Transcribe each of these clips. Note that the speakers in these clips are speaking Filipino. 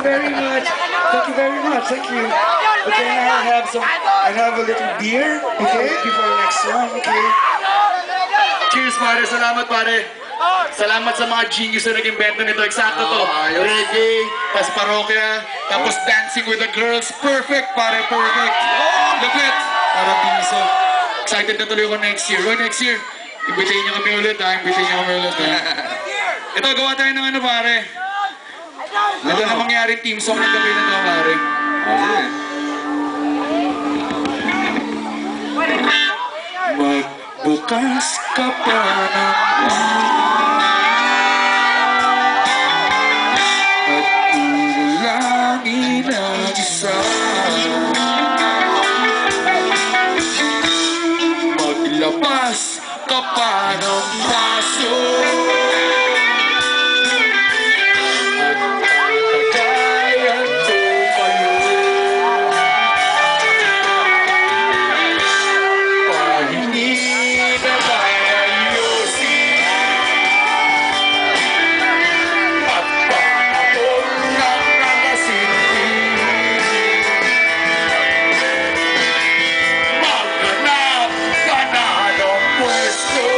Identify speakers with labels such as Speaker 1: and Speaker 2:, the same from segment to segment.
Speaker 1: very much. Thank you very much. Thank you. Okay, now I have a little beer, okay, before the next one, okay?
Speaker 2: Cheers, pare. Salamat, pare. Salamat sa mga genius na nag-invento nito. Eksakto to. Reggae, tas parokya, tapos dancing with the girls. Perfect, pare. Perfect. Lapit. Para biso. Excited na tuloy ako next year. Roy, next year, imbitahin niyo kami ulit, ha? Imbitahin niyo kami ulit, ha? Ito, gawa tayo ng ano, pare. Ito na mangyaring team song ng gabi na to, pare. Magbukas ka pa ng at ulangin ang isa. Maglabas ka pa ng paso at tagayan tumayo. Pahingi na ayusin at paakong ng nakasindi. Maghanap ka na ng pwesto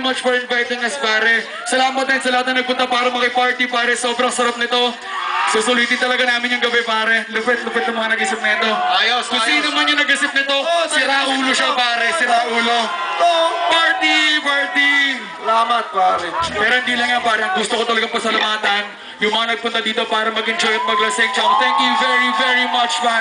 Speaker 2: much for inviting us, pare. Salamat din sa lahat na nagpunta para makiparty, pare. Sobrang sarap nito. Susulitin talaga namin yung gabi, pare. Lupit ng mga nag-isip nito.
Speaker 3: Ayos,
Speaker 2: Kung sino man yung nag-isip nito, sira ulo siya, pare. Sira ulo. Party!
Speaker 3: Salamat, pare.
Speaker 2: Pero hindi lang yan, pare. Ang gusto ko talagang pasalamatan yung mga nagpunta dito para mag-enjoy at maglasing. Tsaka thank you very, very much, pare.